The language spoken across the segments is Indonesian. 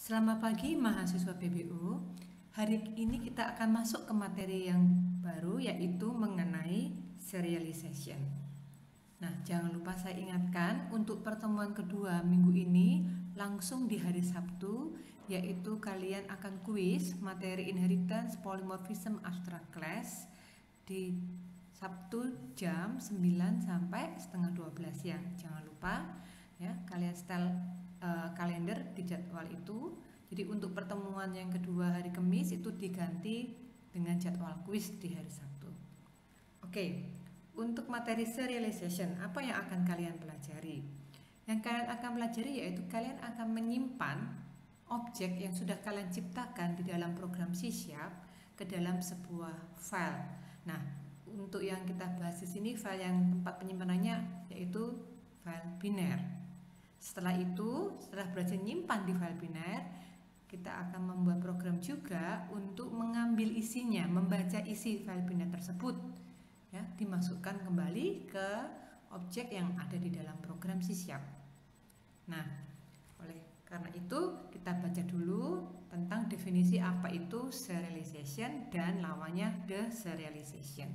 Selamat pagi mahasiswa PBU. Hari ini kita akan masuk ke materi yang baru, yaitu mengenai serialization. Nah, jangan lupa saya ingatkan untuk pertemuan kedua minggu ini langsung di hari Sabtu, yaitu kalian akan kuis materi Inheritance Polymorphism Abstract Class di Sabtu jam 9 sampai setengah 12 siang. Jangan lupa ya, kalian setel kalender di jadwal itu. Jadi untuk pertemuan yang kedua hari Kamis itu diganti dengan jadwal kuis di hari Sabtu. Oke, untuk materi serialization, apa yang akan kalian pelajari? Yang kalian akan pelajari yaitu kalian akan menyimpan objek yang sudah kalian ciptakan di dalam program C# ke dalam sebuah file. Nah, untuk yang kita bahas di sini file yang tempat penyimpanannya yaitu file biner. Setelah itu, setelah berhasil menyimpan di file biner, kita akan membuat program juga untuk mengambil isinya, membaca isi file biner tersebut, ya, dimasukkan kembali ke objek yang ada di dalam program C#. Nah, oleh karena itu kita baca dulu tentang definisi apa itu serialization dan lawannya deserialization.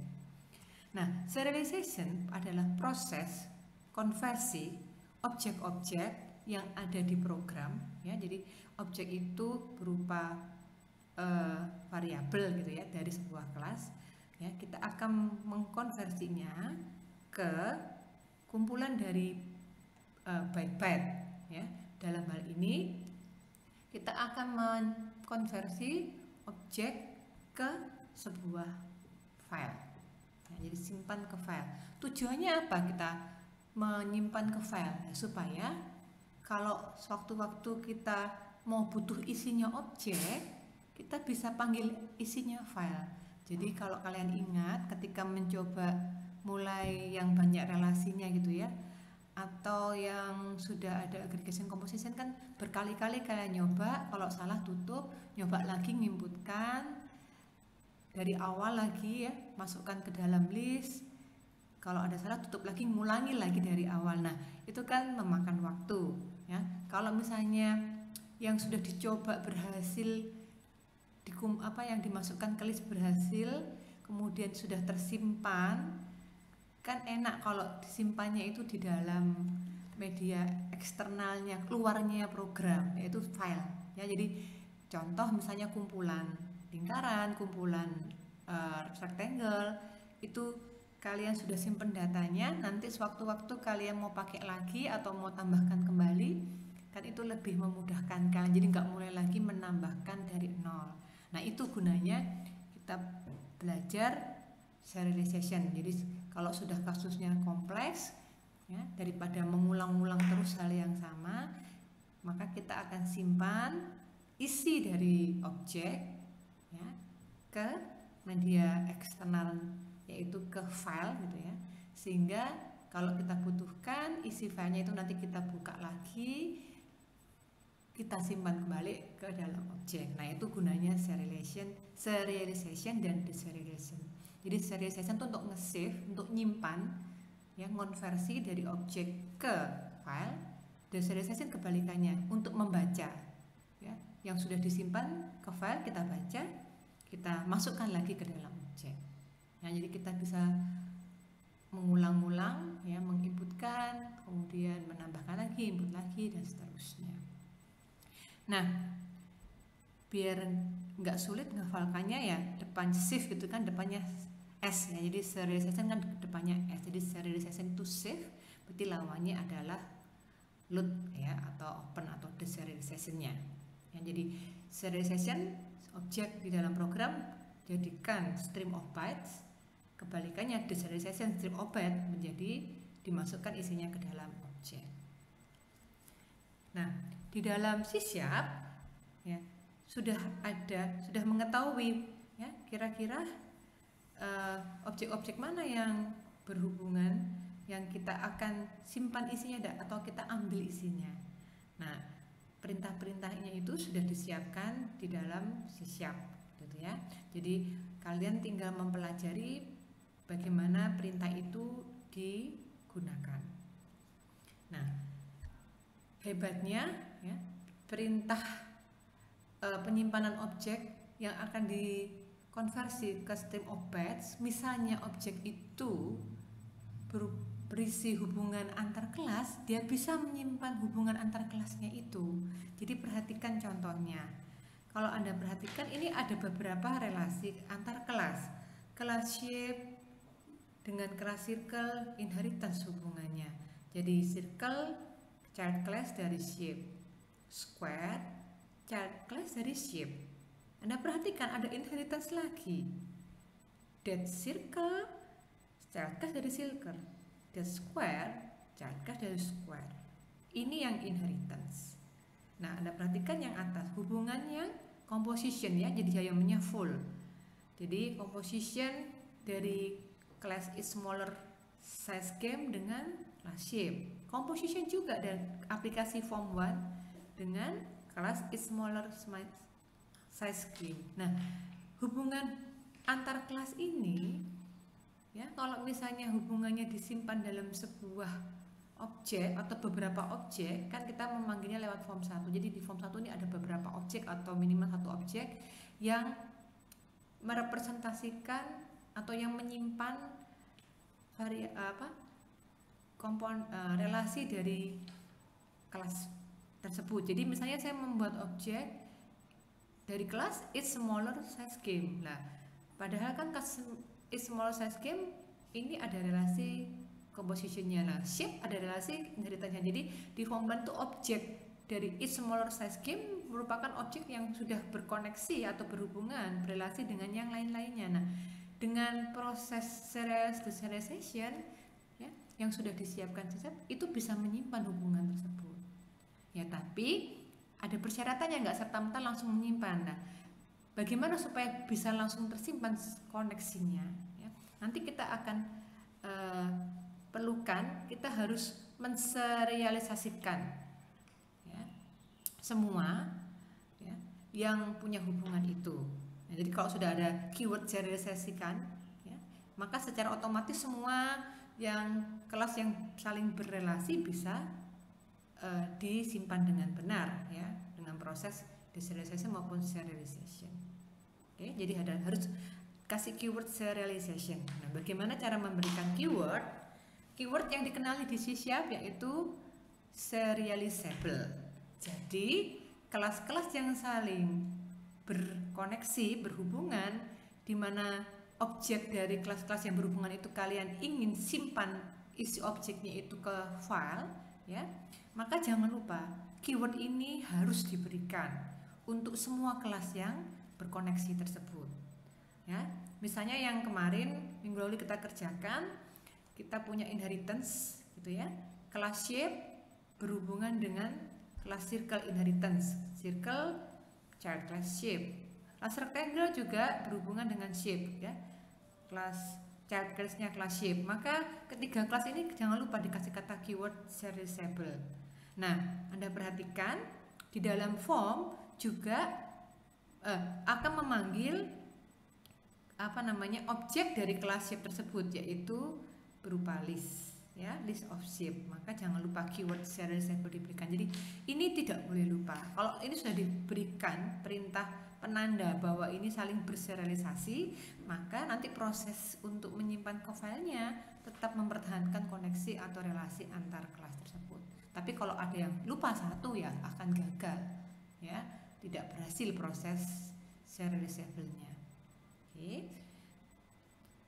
Nah, serialization adalah proses konversi objek-objek yang ada di program, ya. Jadi objek itu berupa variabel gitu ya dari sebuah kelas, ya. Kita akan mengkonversinya ke kumpulan dari byte-byte, ya. Dalam hal ini kita akan mengkonversi objek ke sebuah file. Nah, jadi simpan ke file. Tujuannya apa kita menyimpan ke file? Nah, supaya kalau sewaktu-waktu kita mau butuh isinya objek, kita bisa panggil isinya file. Jadi kalau kalian ingat ketika mencoba mulai yang banyak relasinya gitu ya, atau yang sudah ada aggregation composition, kan berkali-kali kalian nyoba, kalau salah tutup, nyoba lagi nginputkan dari awal lagi ya, masukkan ke dalam list, kalau ada salah tutup lagi, ngulangi lagi dari awal. Nah, itu kan memakan waktu ya. Kalau misalnya yang sudah dicoba berhasil yang dimasukkan ke list berhasil, kemudian sudah tersimpan, kan enak kalau disimpannya itu di dalam media eksternalnya, keluarnya program, yaitu file ya. Jadi contoh misalnya kumpulan lingkaran, kumpulan rectangle, itu kalian sudah simpan datanya, nanti sewaktu-waktu kalian mau pakai lagi atau mau tambahkan kembali, kan itu lebih memudahkan kalian, jadi nggak mulai lagi menambahkan dari nol. Nah, itu gunanya kita belajar serialization. Jadi kalau sudah kasusnya kompleks ya, daripada mengulang-ulang terus hal yang sama, maka kita akan simpan isi dari objek ya ke media eksternal, yaitu ke file gitu ya, sehingga kalau kita butuhkan isi filenya itu nanti kita buka lagi, kita simpan kembali ke dalam objek. Nah, itu gunanya serialization dan deserialization. Jadi serialization itu untuk nge-save, untuk nyimpan ya, konversi dari objek ke file. Deserialization kebalikannya, untuk membaca ya, yang sudah disimpan ke file kita baca, kita masukkan lagi ke dalam objek. Nah, jadi kita bisa mengulang-ulang ya, menginputkan, kemudian menambahkan lagi, input lagi, dan seterusnya. Nah, biar nggak sulit ngehafalkannya ya, depan shift gitu kan, depannya S ya, jadi serialization kan depannya S, jadi serialization itu save, berarti lawannya adalah load ya, atau open atau deserializationnya ya. Jadi serialization objek di dalam program jadikan stream of bytes, kebalikannya deserialization stream of byte menjadi dimasukkan isinya ke dalam objek. Nah, di dalam C# ya sudah mengetahui ya kira-kira objek-objek mana yang berhubungan yang kita akan simpan isinya atau kita ambil isinya. Nah, perintah-perintahnya itu sudah disiapkan di dalam C# gitu ya. Jadi kalian tinggal mempelajari bagaimana perintah itu digunakan. Nah, hebatnya ya, perintah penyimpanan objek yang akan dikonversi ke stream of bytes. Misalnya objek itu berisi hubungan antar kelas, dia bisa menyimpan hubungan antar kelasnya itu. Jadi perhatikan contohnya. Kalau Anda perhatikan, ini ada beberapa relasi antar kelas. Kelas shape dengan kelas circle inheritance hubungannya. Jadi circle child class dari shape, square child class dari shape. Anda perhatikan ada inheritance lagi. That circle child class dari circle, that square child class dari square. Ini yang inheritance. Nah, Anda perhatikan yang atas, hubungan yang composition ya, jadi diameternya full. Jadi composition dari kelas is smaller size game dengan kelas shape. Composition juga dan aplikasi form 1 dengan kelas is smaller size game. Nah, hubungan antar kelas ini ya, kalau misalnya hubungannya disimpan dalam sebuah objek atau beberapa objek, kan kita memanggilnya lewat form 1. Jadi di form 1 ini ada beberapa objek atau minimal satu objek yang merepresentasikan atau yang menyimpan relasi dari kelas tersebut. Jadi misalnya saya membuat objek dari kelas is smaller size game. Nah, padahal kan kelas is smaller size game ini ada relasi compositionnya. Nah, shape ada relasi inheritance-nya. Jadi di form 1 itu objek dari is smaller size game merupakan objek yang sudah berkoneksi atau berhubungan, berelasi dengan yang lain-lainnya. Nah, dengan proses serialization ya, yang sudah disiapkan itu bisa menyimpan hubungan tersebut. Ya, tapi ada persyaratannya, nggak serta-merta langsung menyimpan. Nah, bagaimana supaya bisa langsung tersimpan koneksinya? Ya, nanti kita akan kita harus menserialisasikan ya, semua ya, yang punya hubungan itu. Nah, jadi kalau sudah ada keyword serialisasikan ya, maka secara otomatis semua yang kelas yang saling berrelasi bisa disimpan dengan benar ya, dengan proses deserialization maupun serialization. Oke, jadi harus kasih keyword serialization. Nah, bagaimana cara memberikan keyword? Keyword yang dikenali di C# yaitu serializable. Jadi kelas-kelas yang saling berkoneksi, berhubungan, di mana objek dari kelas-kelas yang berhubungan itu kalian ingin simpan isi objeknya itu ke file, ya, maka jangan lupa keyword ini harus diberikan untuk semua kelas yang berkoneksi tersebut. Ya, misalnya yang kemarin minggu lalu kita kerjakan, kita punya inheritance gitu ya, kelas shape berhubungan dengan kelas circle inheritance, circle child class shape. Kelas rectangle juga berhubungan dengan shape ya, kelas child class-nya kelas shape. Maka ketiga kelas ini jangan lupa dikasih kata keyword serializable. Nah, Anda perhatikan di dalam form juga akan memanggil objek dari kelas shape tersebut, yaitu berupa list ya, list of shape. Maka jangan lupa keyword serializable diberikan. Jadi ini tidak boleh lupa. Kalau ini sudah diberikan perintah penanda bahwa ini saling berserialisasi, maka nanti proses untuk menyimpan ke filenya tetap mempertahankan koneksi atau relasi antar kelas tersebut. Tapi kalau ada yang lupa satu ya akan gagal ya, tidak berhasil proses serializable-nya. Oke.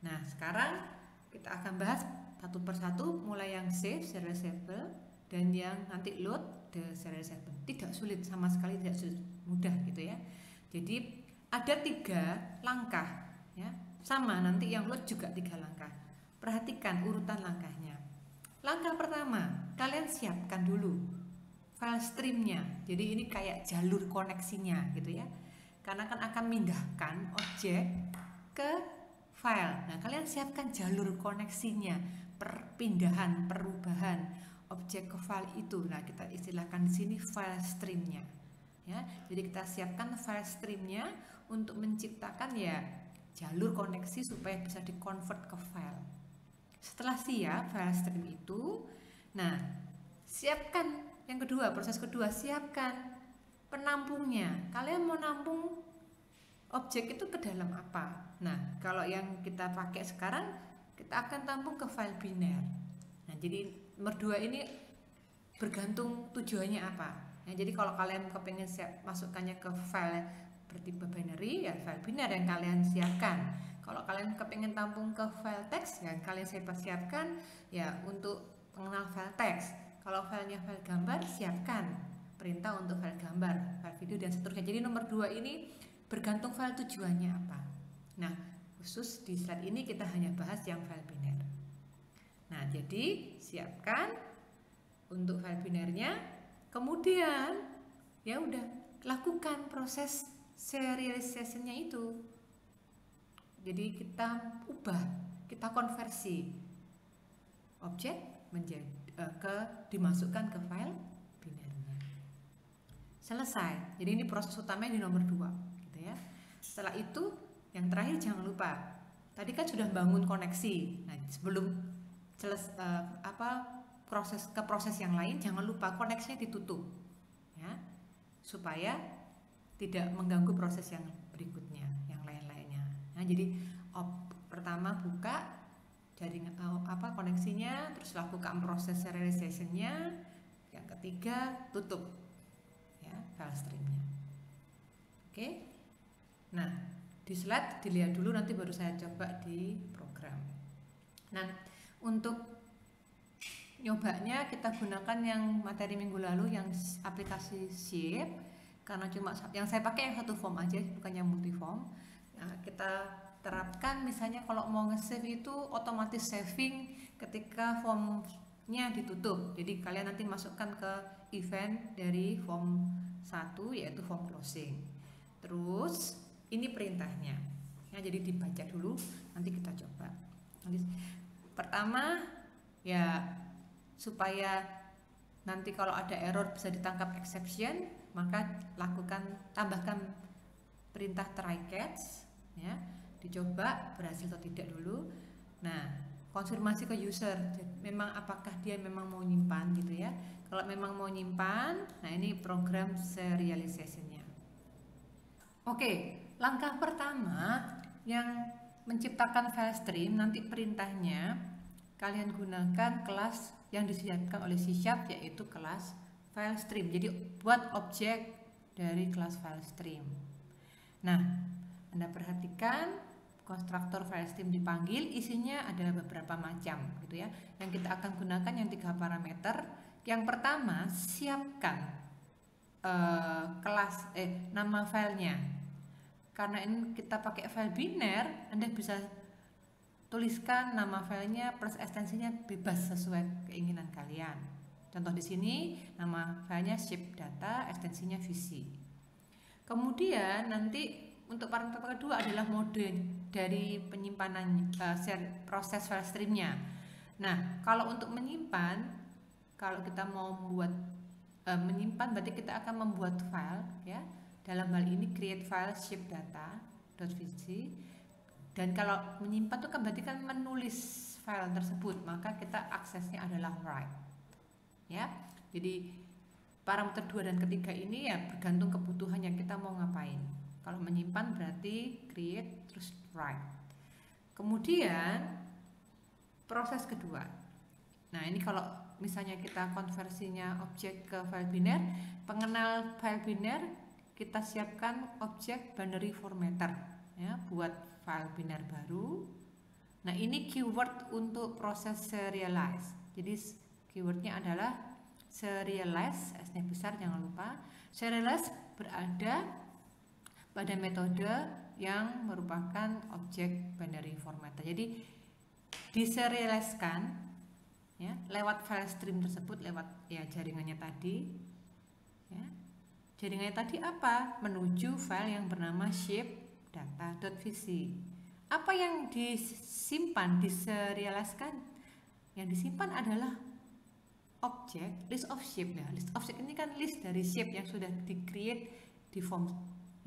Nah, sekarang kita akan bahas satu persatu, mulai yang save serializable dan yang nanti load the serializable. Tidak sulit sama sekali, tidak sulit, mudah gitu ya. Jadi ada 3 langkah ya, sama nanti yang load juga 3 langkah. Perhatikan urutan langkahnya. Langkah pertama, kalian siapkan dulu file streamnya. Jadi ini kayak jalur koneksinya gitu ya, karena kan akan memindahkan objek ke file. Nah, kalian siapkan jalur koneksinya, perpindahan, perubahan objek ke file itu. Nah, kita istilahkan di sini file streamnya. Ya, jadi kita siapkan file streamnya untuk menciptakan ya jalur koneksi supaya bisa dikonvert ke file. Setelah siap file stream itu, nah siapkan yang kedua, proses kedua, siapkan menampungnya. Kalian mau nampung objek itu ke dalam apa? Nah, kalau yang kita pakai sekarang, kita akan tampung ke file biner. Nah, jadi nomor 2 ini bergantung tujuannya apa. Nah, jadi kalau kalian kepengen masukkannya ke file bertipe binary, ya file biner yang kalian siapkan. Kalau kalian kepengen tampung ke file teks, ya kalian siapkan ya untuk pengenal file teks. Kalau filenya file gambar, siapkan perintah untuk file gambar, file video, dan seterusnya. Jadi nomor 2 ini bergantung file tujuannya apa. Nah, khusus di slide ini kita hanya bahas yang file biner. Nah, jadi siapkan untuk file binernya, kemudian ya udah lakukan proses serialization-nya itu. Jadi kita kita konversi objek menjadi dimasukkan ke file binernya. Selesai. Jadi ini proses utamanya di nomor 2. Ya. Setelah itu yang terakhir jangan lupa, tadi kan sudah bangun koneksi. Nah, sebelum proses yang lain, jangan lupa koneksinya ditutup ya, supaya tidak mengganggu proses yang berikutnya, yang lain-lainnya. Nah, jadi pertama buka jaringan koneksinya, terus lakukan proses serialization-nya, yang ketiga tutup ya file stream-nya. Oke. Nah, di slide dilihat dulu, nanti baru saya coba di program. Nah, untuk nyobanya kita gunakan yang materi minggu lalu, yang aplikasi Shape, karena cuma yang saya pakai yang satu form aja, bukan yang multi form. Nah, kita terapkan misalnya kalau mau nge-save itu otomatis saving ketika formnya ditutup. Jadi kalian nanti masukkan ke event dari form 1, yaitu form closing. Terus ini perintahnya ya, jadi dibaca dulu, nanti kita coba. Nanti, pertama ya, supaya nanti kalau ada error bisa ditangkap exception, maka tambahkan perintah try catch ya, dicoba berhasil atau tidak dulu. Nah, konfirmasi ke user, memang apakah dia memang mau nyimpan gitu ya. Kalau memang mau nyimpan, nah ini program serialization-nya. Oke, langkah pertama yang menciptakan file stream, nanti perintahnya kalian gunakan kelas yang disediakan oleh C#, yaitu kelas file stream. Jadi buat objek dari kelas file stream. Nah, Anda perhatikan konstruktor file stream dipanggil, isinya ada beberapa macam gitu ya. Yang kita akan gunakan yang 3 parameter. Yang pertama, siapkan nama filenya. Karena ini kita pakai file biner, Anda bisa tuliskan nama filenya plus ekstensinya bebas sesuai keinginan kalian. Contoh di sini nama filenya shape data, ekstensinya visi. Kemudian nanti untuk parameter kedua adalah mode dari penyimpanan proses file streamnya. Nah, kalau untuk menyimpan, kalau kita mau membuat menyimpan, berarti kita akan membuat file ya. Dalam hal ini create file shape data.vc, dan kalau menyimpan itu kan berarti kan menulis file tersebut, maka kita aksesnya adalah write ya. Jadi parameter 2 dan ketiga ini ya bergantung kebutuhannya kita mau ngapain. Kalau menyimpan berarti create terus write. Kemudian proses kedua, nah ini kalau misalnya kita konversinya objek ke file biner, pengenal file biner kita siapkan objek binary formatter ya, buat file biner baru. Nah, ini keyword untuk proses serialize. Jadi keywordnya adalah serialize, S-nya besar jangan lupa. Serialize berada pada metode yang merupakan objek binary formatter. Jadi diserialiskan ya, lewat file stream tersebut, lewat ya jaringannya tadi ya. Jaringannya tadi apa? Menuju file yang bernama shape data.vc. Apa yang disimpan, diserialiskan? Yang disimpan adalah objek list of shape. Nah, list of shape ini kan list dari shape yang sudah di-create di form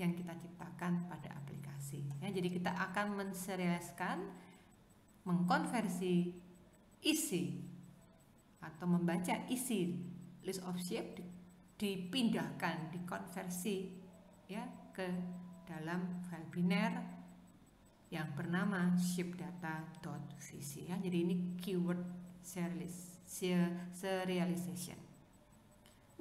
yang kita ciptakan pada aplikasi ya. Jadi kita akan menserialiskan, mengkonversi isi atau membaca isi list of shape dipindahkan, dikonversi ya ke dalam file biner yang bernama shape-data.vc ya. Jadi ini keyword serialization.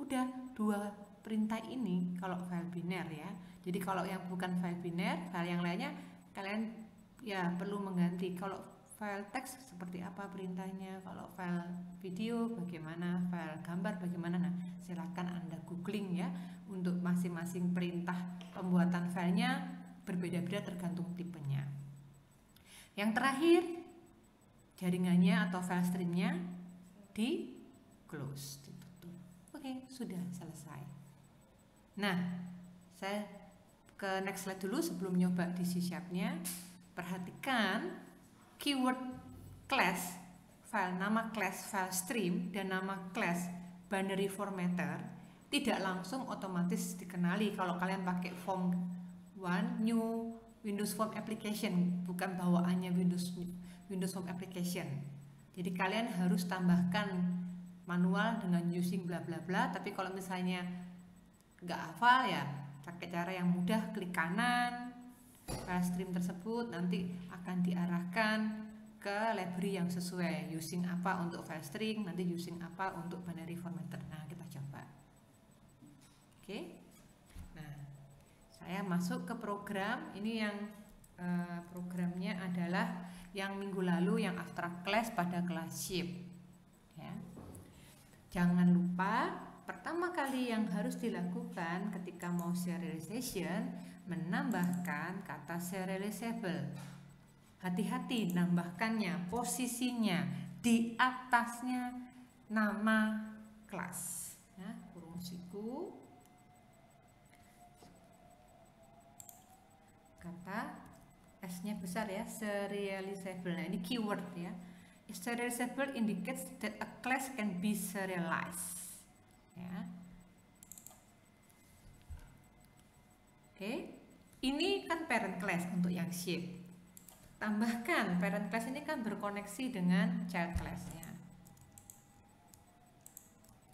Udah dua perintah ini kalau file biner ya. Jadi kalau yang bukan file biner, file yang lainnya kalian ya perlu mengganti. Kalau file teks seperti apa perintahnya, kalau file video bagaimana, file gambar bagaimana. Nah, silakan Anda googling ya. Untuk masing-masing perintah pembuatan filenya berbeda-beda tergantung tipenya. Yang terakhir, jaringannya atau file streamnya di close, ditutup. Oke, sudah selesai. Nah, saya ke next slide dulu sebelum nyoba di C#, perhatikan keyword class, file nama class file stream dan nama class binary formatter tidak langsung otomatis dikenali kalau kalian pakai form 1 new Windows Form Application, bukan bawaannya Windows Form Application. Jadi kalian harus tambahkan manual dengan using bla bla bla. Tapi kalau misalnya nggak hafal ya pakai cara yang mudah, klik kanan file stream tersebut, nanti akan diarahkan ke library yang sesuai. Using apa untuk file stream, nanti using apa untuk binary formatter. Nah, kita coba. Oke. Nah, saya masuk ke program. Ini yang programnya adalah yang minggu lalu yang abstract class pada kelas shape ya. Jangan lupa pertama kali yang harus dilakukan ketika mau serialization, menambahkan kata serializable. Hati-hati nambahkannya, posisinya di atasnya nama kelas ya, kurung siku kata S-nya besar ya, serializable. Nah, ini keyword ya. Serializable indicates that a class can be serialized. Ya. Oke. Ini kan parent class untuk yang shape. Tambahkan parent class ini kan berkoneksi dengan child class-nya.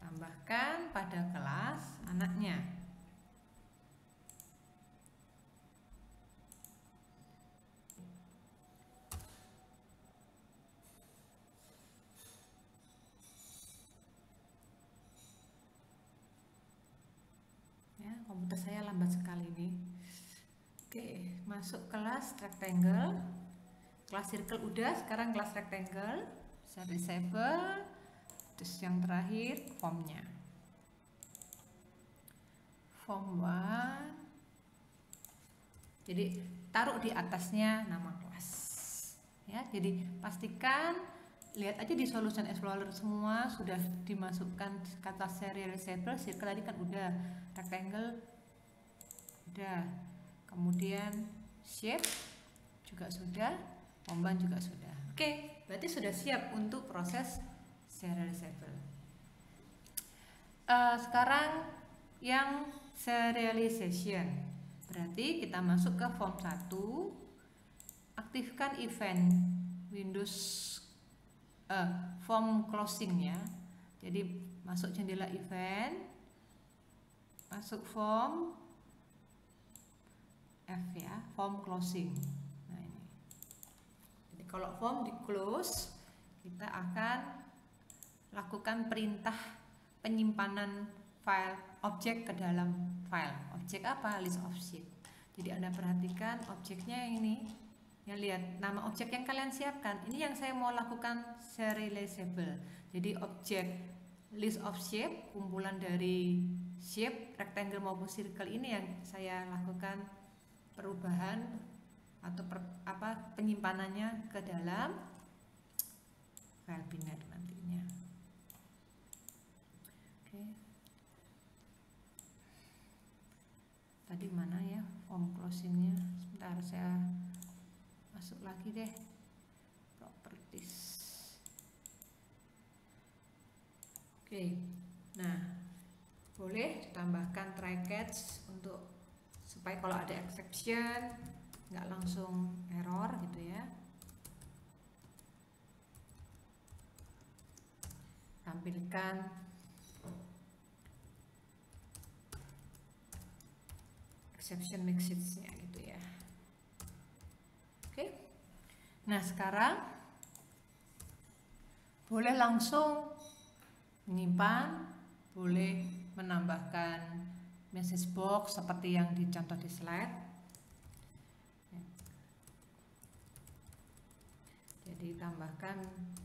Tambahkan pada kelas anaknya. Komputer saya lambat sekali nih. Oke, masuk kelas rectangle, kelas circle udah, sekarang kelas rectangle, serializable, terus yang terakhir formnya, form 1. Jadi taruh di atasnya nama kelas ya. Jadi pastikan, lihat aja di Solution Explorer semua sudah dimasukkan kata serializable. Circle tadi kan udah, rectangle udah, kemudian shape juga sudah, form juga sudah. Oke, berarti sudah siap untuk proses serializable. Sekarang yang serialization, berarti kita masuk ke form 1, aktifkan event Windows form closing ya. Jadi masuk jendela event, masuk form F ya, form closing. Nah ini. Jadi kalau form di close, kita akan lakukan perintah penyimpanan file objek ke dalam file. Objek apa? List of sheet. Jadi Anda perhatikan objeknya ini. Yang lihat nama objek yang kalian siapkan. Ini yang saya mau lakukan serializable. Jadi objek list of shape, kumpulan dari shape, rectangle maupun circle, ini yang saya lakukan perubahan atau penyimpanannya ke dalam file biner nantinya. Oke. Tadi mana ya form closingnya? Sebentar, saya masuk lagi deh, properties. Oke, nah boleh ditambahkan try catch untuk supaya kalau ada exception nggak langsung error gitu ya. Tampilkan exception message-nya gitu ya. Oke. Nah, sekarang boleh langsung menyimpan, boleh menambahkan message box seperti yang dicontoh di slide. Jadi tambahkan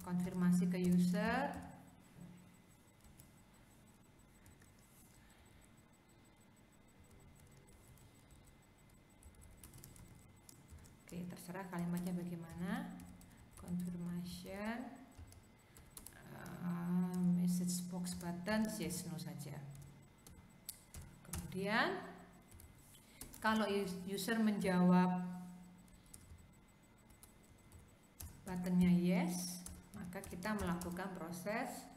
konfirmasi ke user. Oke, terserah kalimatnya bagaimana. Confirmation, message box button, yes no saja. Kemudian kalau user menjawab buttonnya yes, maka kita melakukan proses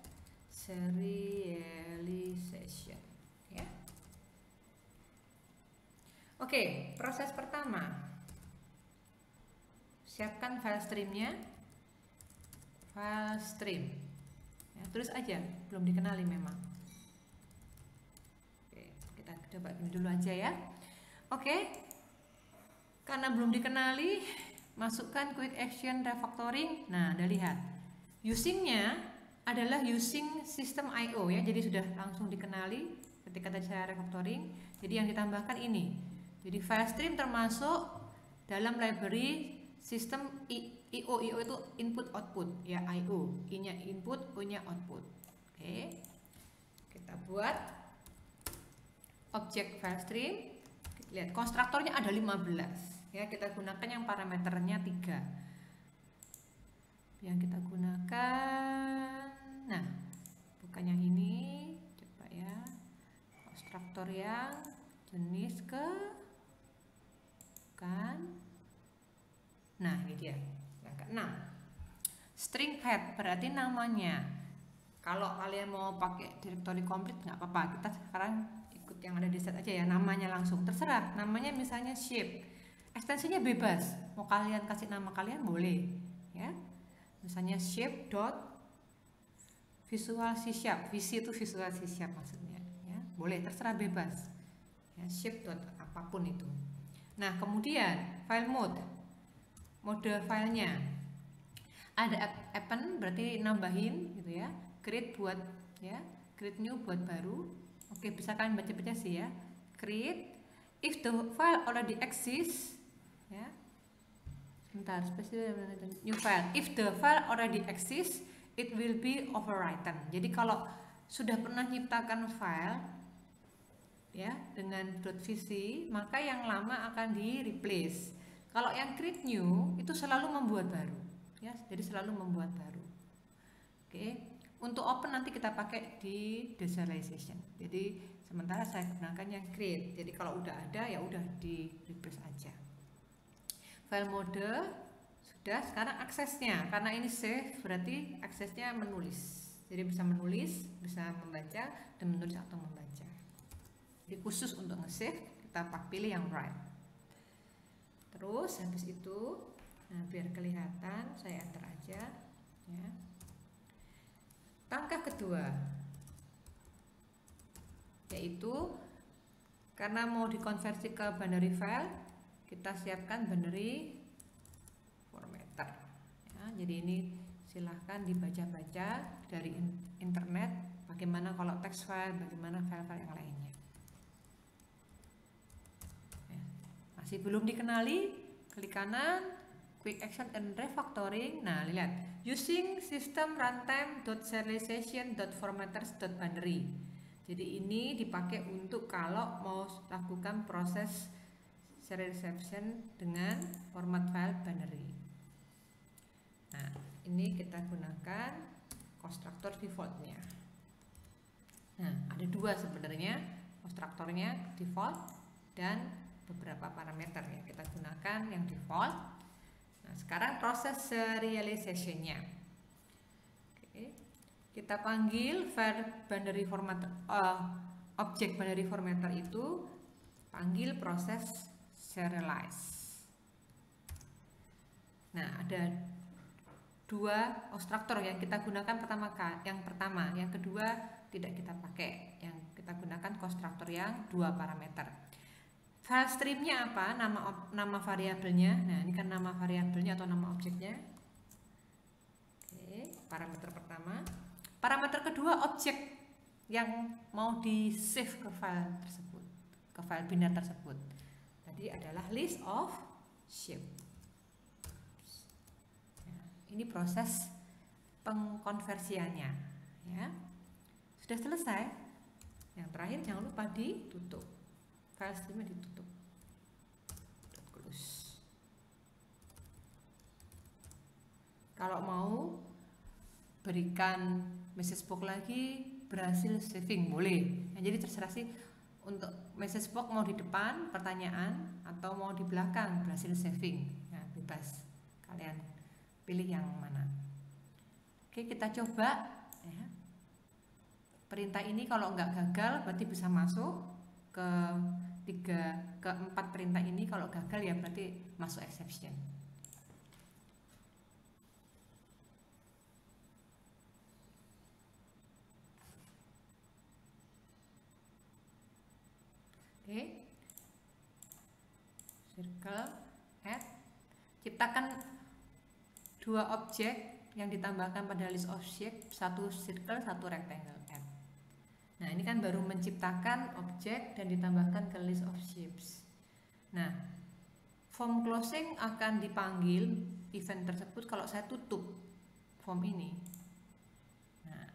serialization ya. Oke, proses pertama, siapkan file streamnya. File stream ya, tulis aja, belum dikenali memang. Oke, kita coba ini dulu aja ya. Oke, karena belum dikenali, masukkan quick action refactoring. Nah, Anda lihat usingnya adalah using system IO ya, jadi sudah langsung dikenali ketika tadi saya refactoring. Jadi yang ditambahkan ini, jadi file stream termasuk dalam library sistem IO. IO itu input output ya, IO, I-nya input, O-nya output. Oke, kita buat objek file stream. Lihat konstruktornya ada 15 ya, kita gunakan yang parameternya 3 yang kita gunakan. Nah, bukan yang ini, coba ya, konstruktor yang jenis kan. Nah, ini dia yang ke-6, string head, berarti namanya. Kalau kalian mau pakai directory complete nggak apa-apa, kita sekarang ikut yang ada di set aja ya, namanya langsung, terserah. Namanya misalnya shape, ekstensinya bebas, mau kalian kasih nama kalian boleh ya, misalnya shape dot visual C#, visi itu visual C# maksudnya ya, boleh, terserah, bebas ya, shape dot apapun itu. Nah, kemudian file mode filenya ada append, berarti nambahin gitu ya, create buat ya, create new buat baru. Oke, bisa kalian baca-baca sih ya, create if the file already exists ya, sebentar, spesial new file, if the file already exists it will be overwritten. Jadi kalau sudah pernah nyiptakan file ya dengan .vc, maka yang lama akan di replace. Kalau yang create new itu selalu membuat baru ya, jadi selalu membuat baru. Oke, untuk open nanti kita pakai di deserialization. Jadi sementara saya gunakan yang create. Jadi kalau udah ada ya udah di replace aja. File mode sudah, sekarang aksesnya, karena ini save berarti aksesnya menulis. Jadi bisa menulis, bisa membaca, dan menulis atau membaca. Jadi khusus untuk nge-save kita pilih yang write. Terus habis itu, nah biar kelihatan saya enter aja ya. Langkah kedua yaitu karena mau dikonversi ke binary file, kita siapkan binary formatter ya. Jadi ini silahkan dibaca-baca dari internet bagaimana kalau text file, bagaimana file-file yang lainnya. Masih belum dikenali, klik kanan, quick action and refactoring. Nah, lihat, using system runtime.serialization.formatters.binary. Jadi ini dipakai untuk kalau mau lakukan proses serialization dengan format file binary. Nah, ini kita gunakan konstruktor defaultnya. Nah, ada dua sebenarnya, konstruktornya default dan beberapa parameter ya, kita gunakan yang default. Nah, sekarang proses serialization-nya. Oke, kita panggil var binary formatter, objek binary formatter itu panggil proses serialize. Nah, ada dua konstruktor yang kita gunakan yang pertama, yang kedua tidak kita pakai. Yang kita gunakan konstruktor yang dua parameter. File streamnya apa? Nama variabelnya. Nah, ini kan nama variabelnya atau nama objeknya. Oke, parameter pertama. Parameter kedua, objek yang mau di save ke file tersebut, ke file binar tersebut. Tadi adalah list of shape. Ini proses pengkonversiannya, ya. Sudah selesai. Yang terakhir jangan lupa ditutup. File streamnya ditutup. Close. Kalau mau berikan message box lagi, berhasil saving boleh. Nah, jadi terserah sih untuk message box mau di depan pertanyaan atau mau di belakang berhasil saving. Nah, bebas kalian pilih yang mana. Oke, kita coba ya. Perintah ini kalau nggak gagal berarti bisa masuk ke 4 perintah ini. Kalau gagal ya berarti masuk exception. Oke. Circle add, ciptakan 2 objek yang ditambahkan pada list of shape, 1 circle, 1 rectangle. Add. Nah, ini kan baru menciptakan objek dan ditambahkan ke list of shapes. Nah, form closing akan dipanggil event tersebut kalau saya tutup form ini. Nah,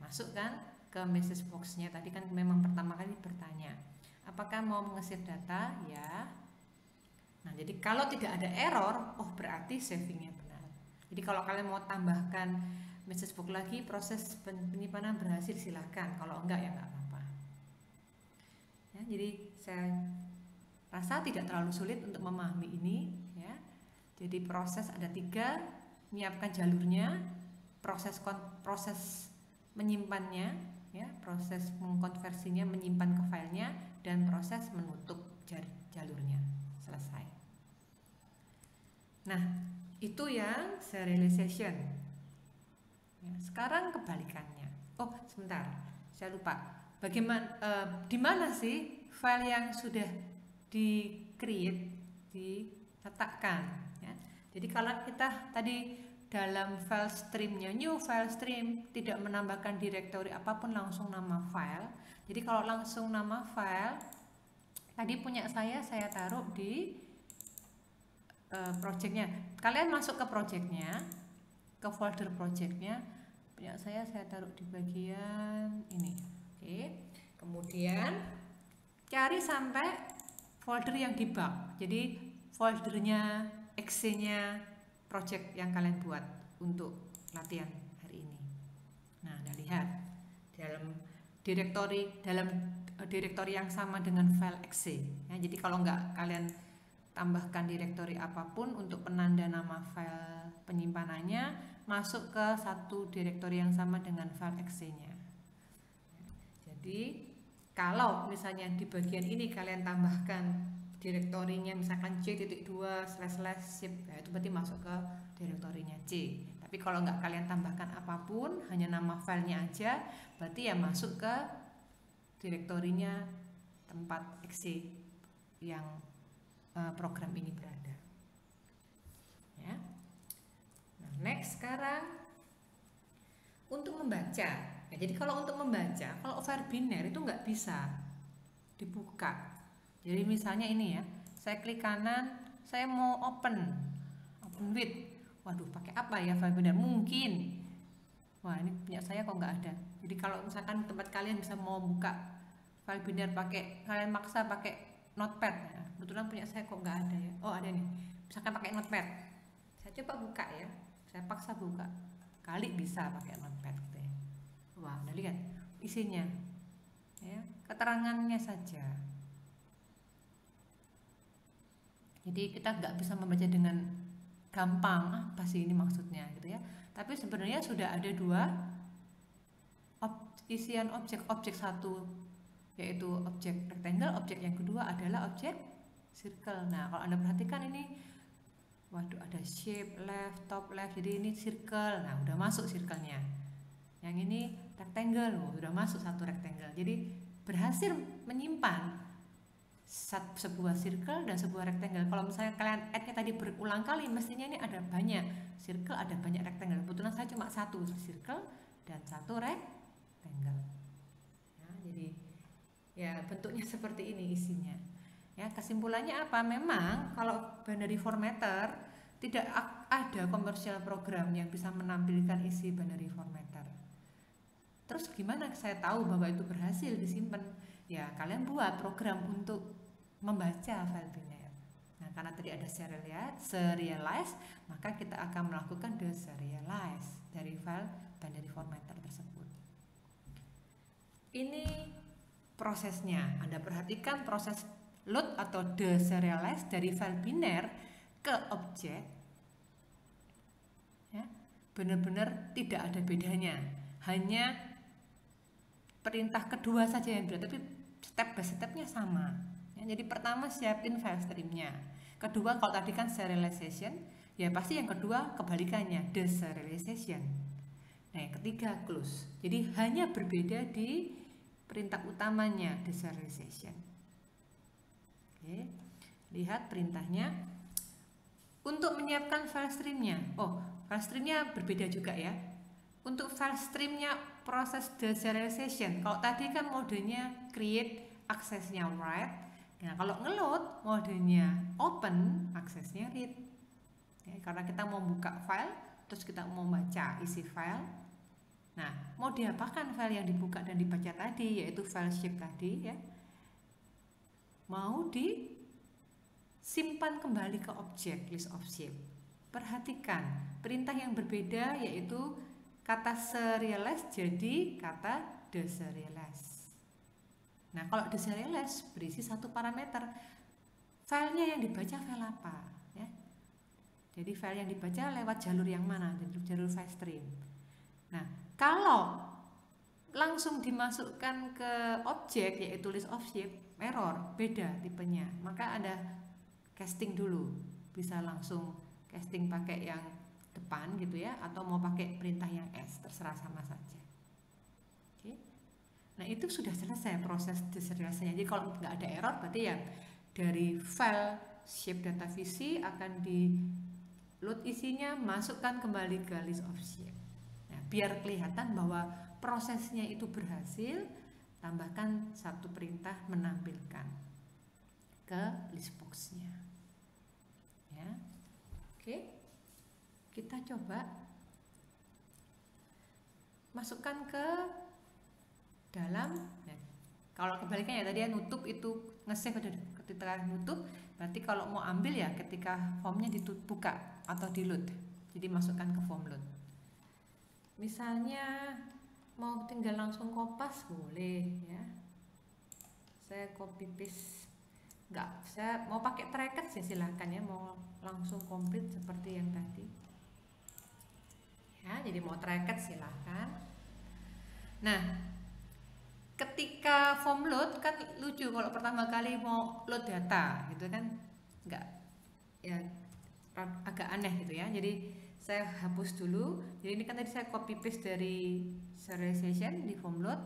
masuk kan ke message box-nya. Tadi kan memang pertama kali bertanya, apakah mau nge-save data? Ya. Nah, jadi kalau tidak ada error, oh berarti savingnya benar. Jadi kalau kalian mau tambahkan message box lagi, proses penyimpanan berhasil, silahkan. Kalau enggak ya enggak apa-apa. Ya, jadi saya rasa tidak terlalu sulit untuk memahami ini. Ya. Jadi proses ada 3, menyiapkan jalurnya, proses menyimpannya, ya, proses mengkonversinya, menyimpan ke filenya, dan proses menutup jalurnya. Selesai. Nah, itu yang serialization. Ya, sekarang kebalikannya. Oh, sebentar, saya lupa. Bagaimana, di mana sih file yang sudah di-create, diletakkan? Ya. Jadi kalau kita tadi dalam file streamnya, new file stream, tidak menambahkan direktori apapun, langsung nama file. Jadi kalau langsung nama file, tadi punya saya taruh di projectnya. Kalian masuk ke projectnya, ke folder projectnya. Punya saya taruh di bagian ini. Oke. Kemudian cari sampai folder yang debug. Jadi foldernya, exe-nya project yang kalian buat untuk latihan hari ini. Nah, Anda lihat dalam direktori yang sama dengan file exe. Ya, jadi kalau nggak kalian tambahkan direktori apapun untuk penanda nama file penyimpanannya, masuk ke satu direktori yang sama dengan file exe-nya. Jadi kalau misalnya di bagian ini kalian tambahkan direktorinya misalkan c.2//zip, ya itu berarti masuk ke direktorinya C. Tapi kalau nggak kalian tambahkan apapun, hanya nama filenya aja, berarti ya masuk ke direktorinya tempat exe yang program ini berada. Ya. Nah, next sekarang untuk membaca. Ya, jadi kalau untuk membaca, kalau file biner itu nggak bisa dibuka. Jadi misalnya ini ya, saya klik kanan, saya mau open with. Waduh, pakai apa ya file biner? Mungkin. Wah, ini punya saya kok nggak ada. Jadi kalau misalkan tempat kalian bisa mau buka file biner pakai, kalian maksa pakai notepad. Ya. Kebetulan punya saya kok nggak ada ya. Oh, ada nih. Misalkan pakai notepad. Saya coba buka ya. Saya paksa buka. Kali bisa pakai notepad gitu ya. Wah, udah lihat isinya. Ya, keterangannya saja. Jadi kita nggak bisa membaca dengan gampang apa sih ini maksudnya gitu ya. Tapi sebenarnya sudah ada 2 isian objek satu yaitu objek rectangle, objek yang kedua adalah objek circle. Nah, kalau Anda perhatikan ini, waduh, ada shape, left, top, left, jadi ini circle. Nah, udah masuk circle-nya. Yang ini rectangle, udah masuk satu rectangle. Jadi berhasil menyimpan sebuah circle dan sebuah rectangle. Kalau misalnya kalian add-nya tadi berulang kali, mestinya ini ada banyak circle, ada banyak rectangle. Kebetulan saya cuma satu circle dan satu rectangle. Ya, jadi ya bentuknya seperti ini isinya. Ya, kesimpulannya apa? Memang kalau binary formatter tidak ada komersial program yang bisa menampilkan isi binary formatter. Terus gimana saya tahu bahwa itu berhasil disimpan? Ya, kalian buat program untuk membaca file biner. Nah, karena tadi ada serialize, maka kita akan melakukan deserialize dari file binary formatter tersebut. Ini prosesnya. Anda perhatikan proses load atau deserialize dari file biner ke objek. Ya, benar-benar tidak ada bedanya. Hanya perintah kedua saja yang beda, tapi step by stepnya sama. Ya, jadi pertama siapin file streamnya. Kedua, kalau tadi kan serialization, ya pasti yang kedua kebalikannya, deserialization. Nah, yang ketiga close. Jadi hanya berbeda di perintah utamanya, deserialization. Oke, lihat perintahnya. Untuk menyiapkan file streamnya, file streamnya berbeda juga ya. Untuk file streamnya proses deserialization. Kalau tadi kan modenya create, aksesnya write. Nah, kalau ngeload modenya open, aksesnya read. Ya, karena kita mau buka file, terus kita mau baca isi file. Nah, mau diapakan file yang dibuka dan dibaca tadi, yaitu file shape tadi ya. Mau disimpan kembali ke objek list of shape. Perhatikan perintah yang berbeda, yaitu kata serialize jadi kata deserialize. Nah, kalau deserialize berisi satu parameter, filenya yang dibaca file apa ya. Jadi file yang dibaca lewat jalur yang mana, jalur file stream. Nah, kalau langsung dimasukkan ke objek yaitu list of shape, error, beda tipenya. Maka ada casting dulu, bisa langsung casting pakai yang depan gitu ya, atau mau pakai perintah yang S, terserah, sama saja. Oke. Nah, itu sudah selesai proses deserialisasinya. Jadi kalau nggak ada error, berarti ya dari file shape data visi akan di load isinya, masukkan kembali ke list of shape. Nah, biar kelihatan bahwa prosesnya itu berhasil, tambahkan satu perintah menampilkan ke list box-nya. Ya. Oke. Kita coba masukkan ke dalam. Nah, kalau kebalikannya tadi ya, nutup itu nge-save ketika nutup, berarti kalau mau ambil ya ketika formnya dibuka atau di load. Jadi masukkan ke form load. Misalnya mau tinggal langsung kopas boleh ya. Saya copy paste. Enggak, saya mau pakai bracket ya silahkan ya, mau langsung komplit seperti yang tadi. Ya, jadi mau bracket silahkan. Nah, ketika form load kan lucu kalau pertama kali mau load data gitu kan, enggak ya, agak aneh gitu ya. Jadi saya hapus dulu. Jadi ini kan tadi saya copy paste dari serialization di form load.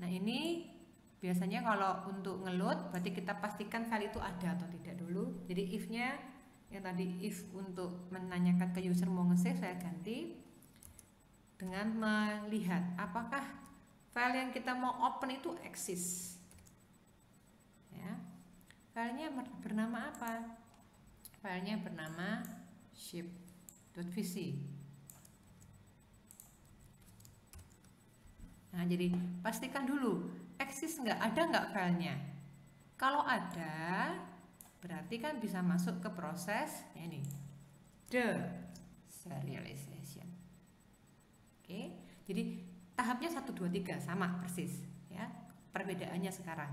Nah, ini biasanya kalau untuk ngeload berarti kita pastikan file itu ada atau tidak dulu. Jadi if-nya yang tadi if untuk menanyakan ke user mau nge-save, saya ganti dengan melihat apakah file yang kita mau open itu eksis. Ya. Filenya bernama apa? Filenya bernama shape.vc. Nah, jadi pastikan dulu eksis nggak, ada nggak filenya. Kalau ada, berarti kan bisa masuk ke proses ini, deserialization. Oke, jadi tahapnya 1, 2, 3 sama persis ya. Perbedaannya sekarang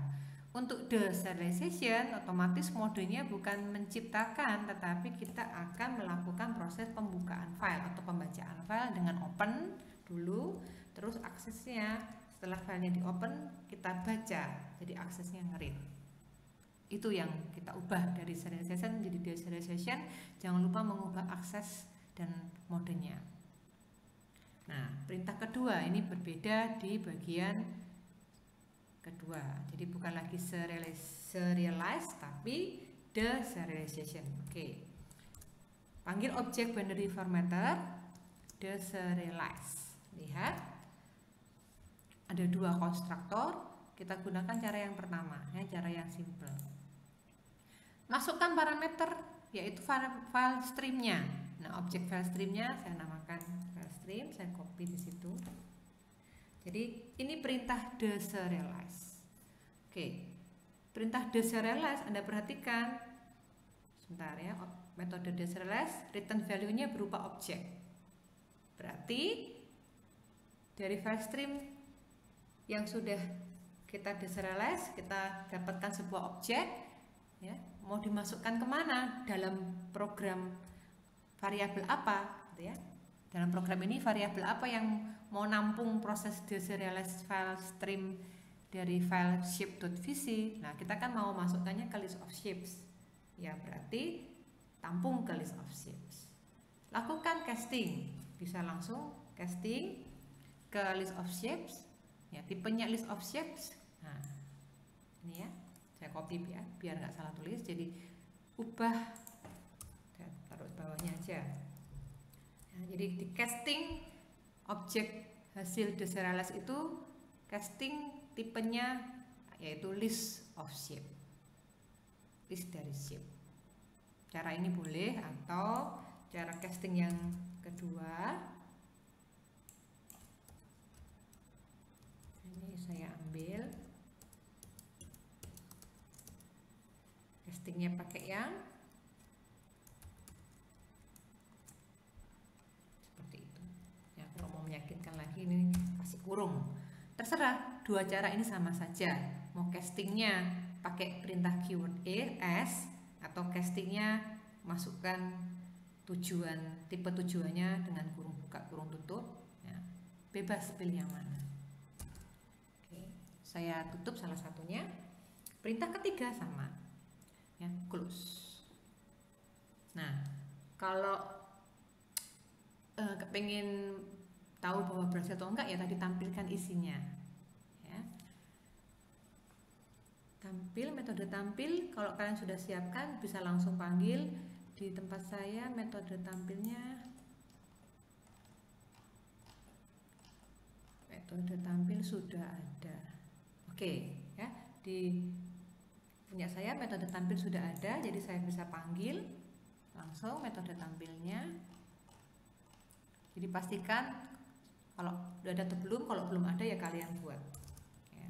untuk deserialization otomatis modenya bukan menciptakan, tetapi kita akan melakukan proses pembukaan file atau pembacaan file dengan open dulu, terus aksesnya setelah filenya di open kita baca, jadi aksesnya nge-read. Itu yang kita ubah dari serialization jadi deserialization. Jangan lupa mengubah akses dan modenya. Nah, perintah kedua ini berbeda di bagian kedua. Jadi bukan lagi serialize tapi deserialization. Oke. Panggil objek binary formatter deserialize. Lihat. Ada dua konstruktor. Kita gunakan cara yang pertama, ya, cara yang simple. Masukkan parameter yaitu file streamnya. Nah, objek file streamnya saya namakan file stream, saya copy di situ. Jadi ini perintah deserialize. Oke, perintah deserialize Anda perhatikan. Sebentar ya, metode deserialize return value-nya berupa objek. Berarti dari file stream yang sudah kita deserialize, kita dapatkan sebuah objek, ya, mau dimasukkan kemana, dalam program variabel apa, gitu ya. Dalam program ini variabel apa yang mau nampung proses deserialize file stream dari file shape.vc. Nah, kita kan mau masukkannya ke list of shapes, ya, berarti tampung ke list of shapes. Lakukan casting, bisa langsung casting ke list of shapes. Ya, tipenya list of shapes. Nah, ini ya, saya copy ya, biar nggak salah tulis. Jadi ubah, saya taruh bawahnya aja. Nah, jadi di casting objek hasil deserialize itu casting tipenya yaitu list of shape, list dari shape. Cara ini boleh, atau cara casting yang kedua. Saya ambil castingnya pakai yang seperti itu ya. Kalau mau meyakinkan lagi ini kasih kurung, terserah. Dua cara ini sama saja, mau castingnya pakai perintah keyword as atau castingnya masukkan tujuan, tipe tujuannya dengan kurung buka kurung tutup ya. Bebas pilih yang mana. Saya tutup salah satunya. Perintah ketiga sama, ya, close. Nah, kalau kepengen tahu bahwa berhasil atau enggak, ya tadi tampilkan isinya, ya. Tampil, metode tampil. Kalau kalian sudah siapkan, bisa langsung panggil. Di tempat saya metode tampilnya, metode tampil sudah ada. Oke, ya, di punya saya metode tampil sudah ada, jadi saya bisa panggil langsung metode tampilnya. Jadi pastikan kalau sudah ada atau belum, kalau belum ada ya kalian buat. Ya.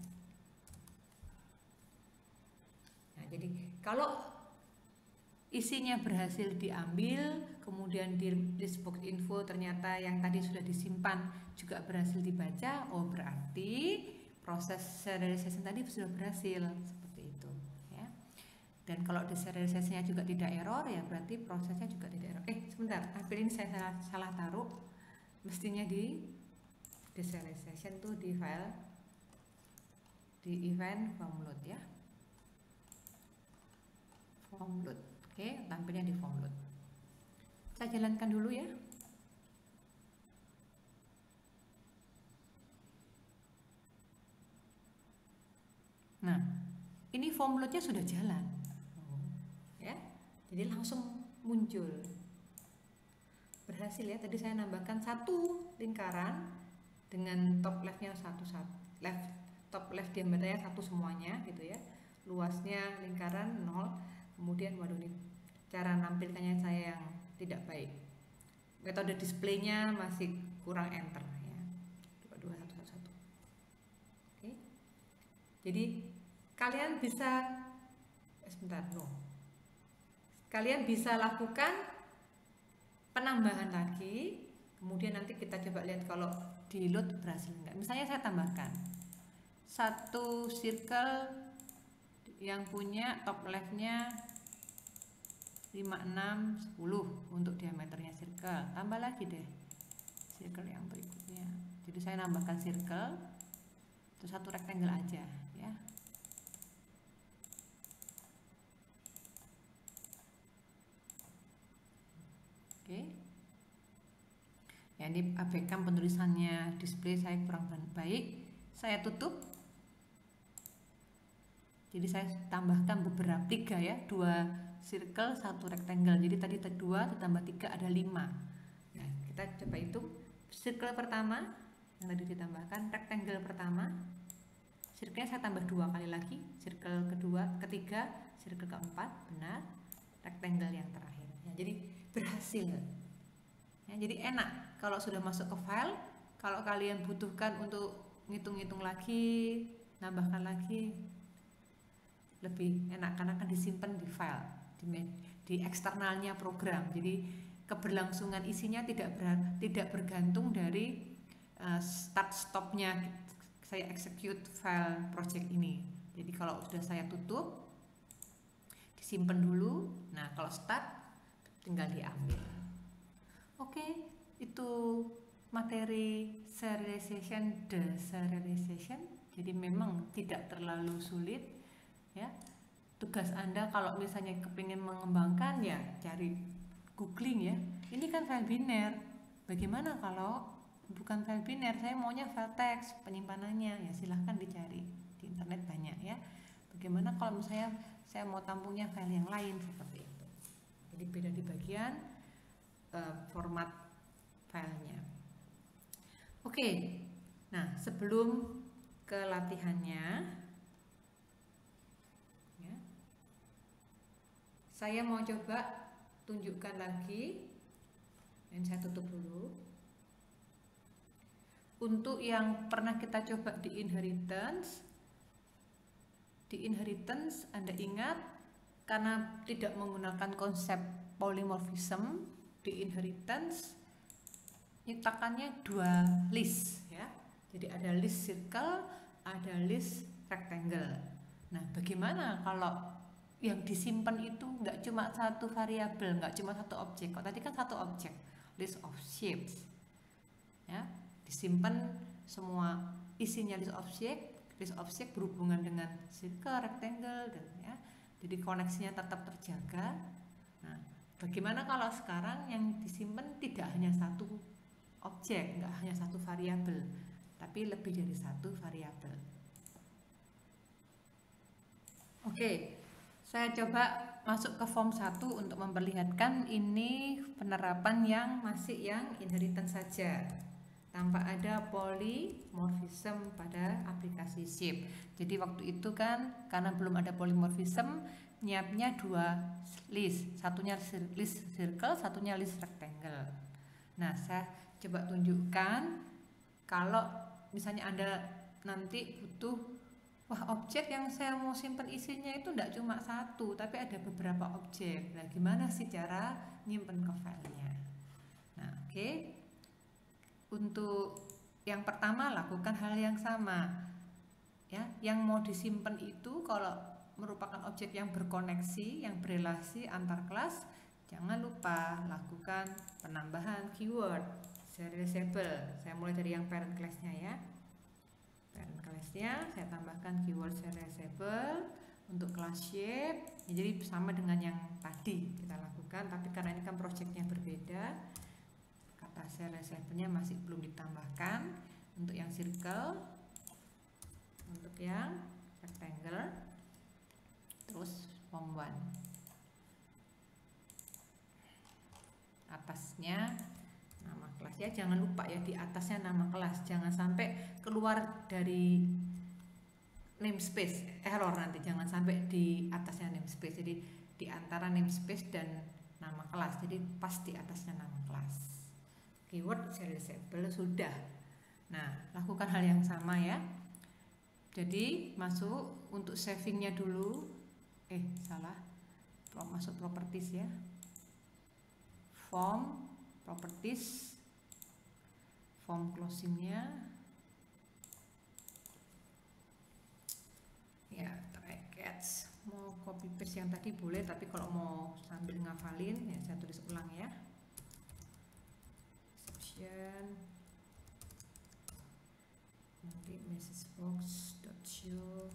Nah, jadi kalau isinya berhasil diambil, kemudian di list box info ternyata yang tadi sudah disimpan juga berhasil dibaca, oh berarti proses serialization tadi sudah berhasil, seperti itu ya. Dan kalau deserialisasinya juga tidak error, ya berarti prosesnya juga tidak error. Sebentar, hampir ini saya salah taruh, mestinya di deserialization tuh di file di event form load ya, form load. Oke, tampilnya di form load. Saya jalankan dulu ya. Nah, ini form loadnya sudah jalan, ya. Jadi langsung muncul, berhasil ya. Tadi saya nambahkan satu lingkaran dengan top leftnya top left diameternya 1 semuanya, gitu ya. Luasnya lingkaran 0. Kemudian, waduh, ini cara nampilkannya saya yang tidak baik. Metode displaynya masih kurang enter ya. 2 1 1 1. Oke. Jadi kalian bisa kalian bisa lakukan penambahan lagi, kemudian nanti kita coba lihat kalau di load berhasil enggak. Misalnya saya tambahkan satu circle yang punya top leftnya 5, 6, 10 untuk diameternya circle. Tambah lagi deh circle yang berikutnya. Jadi saya nambahkan circle, itu satu rectangle aja ya. Oke. Ya, ini abaikan penulisannya, display saya kurang baik. Saya tutup. Jadi saya tambahkan beberapa 3 ya, 2 circle 1 rectangle. Jadi tadi 2 ditambah 3 ada 5. Nah, kita coba hitung. Circle pertama yang tadi ditambahkan, rectangle pertama, circle-nya saya tambah 2 kali lagi, circle ketiga, circle keempat, benar, rectangle yang terakhir ya, jadi berhasil ya. Jadi enak kalau sudah masuk ke file. Kalau kalian butuhkan untuk ngitung-ngitung lagi, nambahkan lagi, lebih enak karena akan disimpan di file, di eksternalnya program. Jadi keberlangsungan isinya tidak bergantung dari start stopnya saya execute file project ini. Jadi kalau sudah saya tutup, disimpan dulu. Nah, kalau start tinggal diambil. Oke, itu materi serialization, deserialization. Jadi memang tidak terlalu sulit ya. Tugas Anda kalau misalnya kepingin mengembangkan ya cari googling ya. Ini kan file biner. Bagaimana kalau bukan file biner, saya maunya file teks penyimpanannya, ya silahkan dicari di internet banyak ya. Bagaimana kalau misalnya saya mau tampungnya file yang lain, seperti itu. Jadi beda di bagian format filenya. Oke, nah sebelum ke latihannya ya, saya mau coba tunjukkan lagi, dan saya tutup dulu. Untuk yang pernah kita coba di inheritance Anda ingat, karena tidak menggunakan konsep polymorphism di inheritance, nyitakannya 2 list ya. Jadi ada list circle, ada list rectangle. Nah, bagaimana kalau yang disimpan itu nggak cuma satu variabel, nggak cuma satu objek? Kok tadi kan satu objek, list of shapes ya. Disimpan semua isinya list object berhubungan dengan circle, rectangle, dan ya, jadi koneksinya tetap terjaga. Nah, bagaimana kalau sekarang yang disimpan tidak hanya satu objek, nggak hanya satu variabel, tapi lebih dari satu variabel? Oke, saya coba masuk ke form 1 untuk memperlihatkan ini penerapan yang masih yang inheritance saja, tanpa ada polymorphism pada aplikasi shape. Jadi waktu itu kan karena belum ada polymorphism, nyiapnya 2 list, satunya list circle, satunya list rectangle. Nah, saya coba tunjukkan kalau misalnya Anda nanti butuh, wah, objek yang saya mau simpan isinya itu tidak cuma satu, tapi ada beberapa objek. Nah, gimana sih cara nyimpen ke filenya? Nah, oke. Untuk yang pertama lakukan hal yang sama ya. Yang mau disimpan itu kalau merupakan objek yang berkoneksi, yang berelasi antar kelas, jangan lupa lakukan penambahan keyword serializable. Saya mulai dari yang parent class-nya ya. Parent class-nya saya tambahkan keyword serializable untuk class shape ya, jadi sama dengan yang tadi kita lakukan, tapi karena ini kan projectnya berbeda, kata serializable-nya masih belum ditambahkan. Untuk yang circle, untuk yang rectangle, terus form 1 atasnya nama kelas ya, jangan lupa ya di atasnya nama kelas, jangan sampai keluar dari namespace, error nanti, jangan sampai di atasnya namespace. Jadi di antara namespace dan nama kelas, jadi pas di atasnya nama kelas. Keyword serializable sudah. Nah, lakukan hal yang sama ya. Jadi masuk untuk savingnya dulu, salah, masuk properties ya, form properties, form closingnya ya, try catch. Mau copy paste yang tadi boleh, tapi kalau mau sambil ngafalin ya saya tulis ulang ya. Exception, nanti message box .show.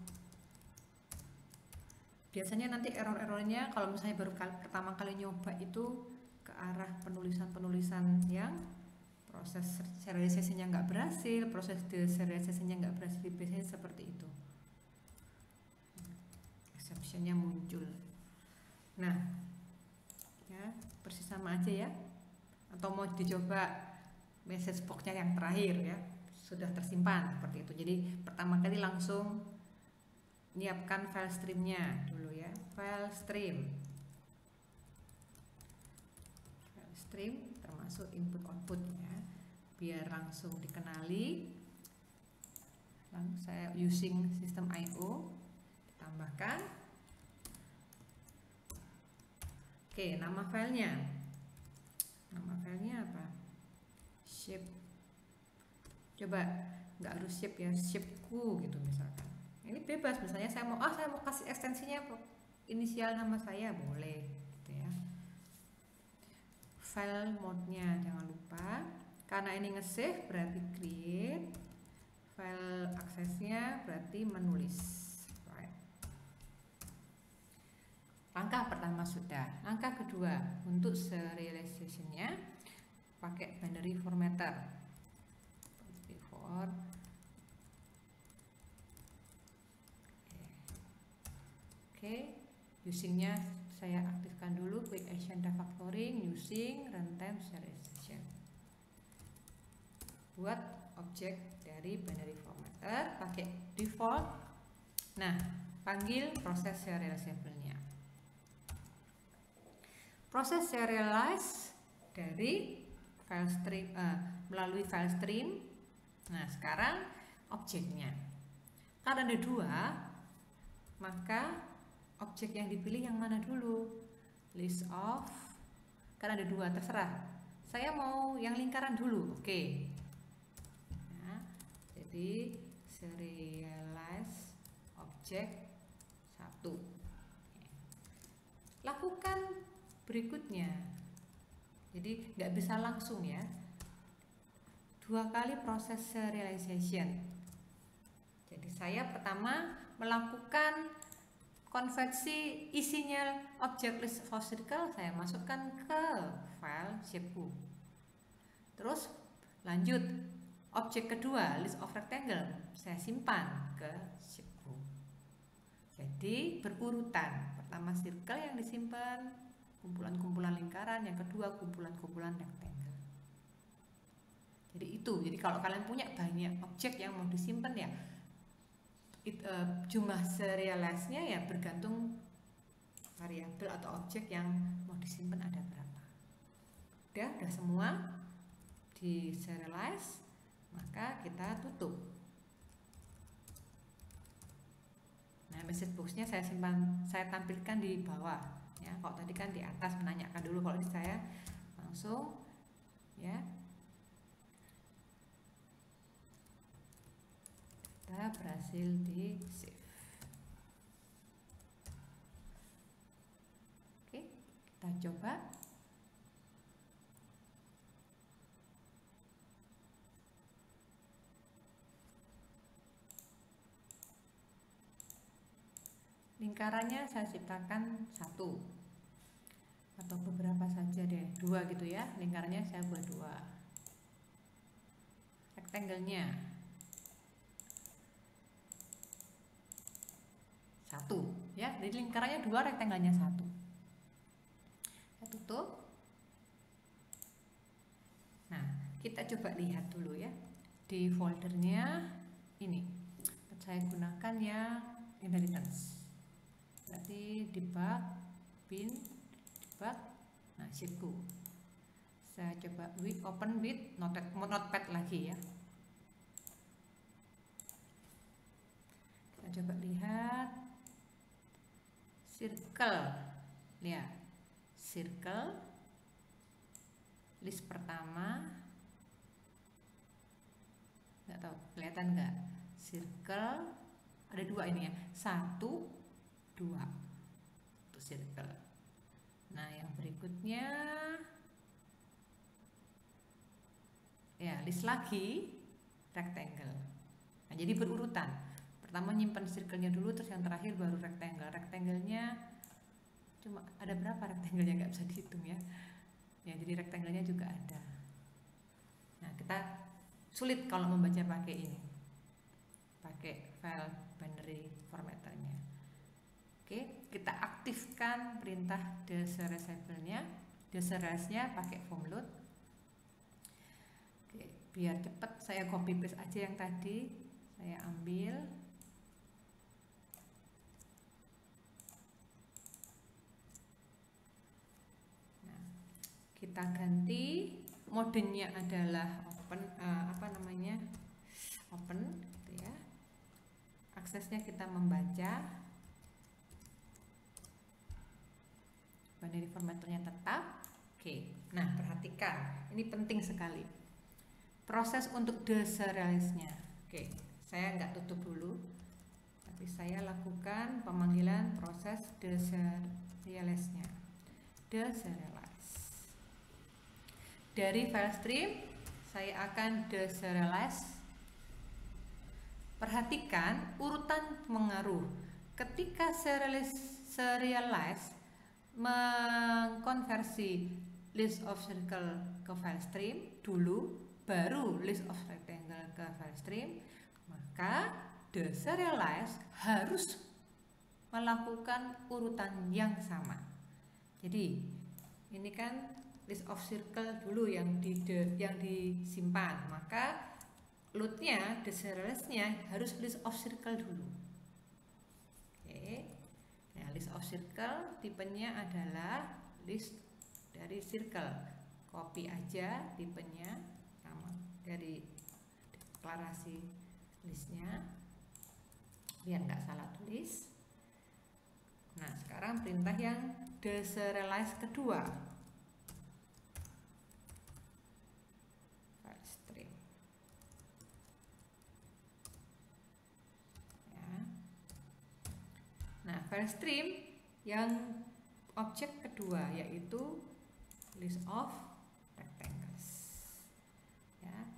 Biasanya nanti error-errornya kalau misalnya baru pertama kali nyoba itu ke arah penulisan-penulisan yang proses serialisasinya nggak berhasil, proses deserialisasinya nggak berhasil, biasanya seperti itu. exceptionnya muncul. Nah, ya persis sama aja ya. Atau mau dicoba message box-nya yang terakhir ya, sudah tersimpan seperti itu. Jadi pertama kali langsung nyiapkan file streamnya dulu ya, file stream termasuk input output ya, biar langsung dikenali. Lalu saya using sistem I/O ditambahkan. Oke, nama filenya apa? Shape. Coba nggak harus shape ya, shapeku gitu misalkan. Ini bebas, misalnya saya mau kasih ekstensinya inisial nama saya, boleh gitu ya. File mode-nya jangan lupa, karena ini nge-save berarti create, file aksesnya berarti menulis. Right. Langkah pertama sudah. Langkah kedua, untuk serialization-nya pakai binary formatter. Oke, usingnya saya aktifkan dulu quick action refactoring using runtime serialization. Buat objek dari binary formatter pakai default. Nah, panggil proses serializable-nya. Proses serialize dari file stream melalui file stream. Nah, sekarang objeknya. Karena ada dua, maka objek yang dipilih yang mana dulu? List of. Karena ada dua, terserah. Saya mau yang lingkaran dulu. Oke. Nah, jadi serialize objek 1. Lakukan berikutnya. Jadi nggak bisa langsung ya. 2 kali proses serialization. Jadi saya pertama melakukan konversi isinya objek list of circle, saya masukkan ke file shapeku. Terus lanjut objek kedua list of rectangle, saya simpan ke shapeku. Jadi berurutan. Pertama circle yang disimpan, kumpulan-kumpulan lingkaran, yang kedua kumpulan-kumpulan rectangle. Jadi itu. Jadi kalau kalian punya banyak objek yang mau disimpan ya, jumlah serialize-nya ya bergantung variabel atau objek yang mau disimpan ada berapa. Udah semua di serialize, maka kita tutup. Nah, message box-nya saya tampilkan di bawah ya. Kalau tadi kan di atas menanyakan dulu, kalau ini saya langsung ya. Kita berhasil di save. Oke, kita coba. Lingkarannya saya ciptakan 1 atau beberapa saja deh, 2 gitu ya. Lingkarannya saya buat 2. Rectangle-nya 1 ya. Jadi lingkarannya 2, rectangle-nya 1. Saya tutup. Nah, kita coba lihat dulu ya. Di foldernya ini saya gunakan yang inheritance. Berarti debug, bin, debug. Nah, sheetku. Saya coba open with notepad lagi ya. Kita coba lihat circle. Lihat. Circle list pertama. Nggak tahu kelihatan nggak? Circle ada 2 ini ya. 1, 2 untuk circle. Nah, yang berikutnya ya list lagi rectangle. Nah, jadi berurutan. Pertama nyimpan circle-nya dulu, terus yang terakhir baru rectangle. Rectangle-nya cuma ada berapa rectangle-nya nggak bisa dihitung ya. Ya, jadi rectangle-nya juga ada. Nah, kita sulit kalau membaca pakai ini. Pakai file binary formatter-nya. Oke, kita aktifkan perintah deserialize-nya pakai form load. Oke, biar cepat saya copy paste aja yang tadi, saya ambil. Nah, kita ganti modenya adalah open, open gitu ya. Aksesnya kita membaca. Binary formatternya tetap. Oke, nah perhatikan, ini penting sekali proses untuk deserialize-nya. Oke, saya nggak tutup dulu, tapi saya lakukan pemanggilan proses deserialize-nya. Deserialize dari file stream, saya akan deserialize. Perhatikan urutan pengaruh. Ketika serialize mengkonversi list of circle ke file stream dulu, baru list of rectangle ke file stream, maka deserialize harus melakukan urutan yang sama. Jadi ini kan list of circle dulu yang disimpan, maka loadnya, deserialize-nya harus list of circle dulu. Oke. Nah, list of circle tipenya adalah list dari circle. Copy aja tipenya sama dari deklarasi listnya biar nggak salah tulis. Nah, sekarang perintah yang deserialize kedua. File stream. Nah, file stream yang objek kedua yaitu list of rectangles. Ya,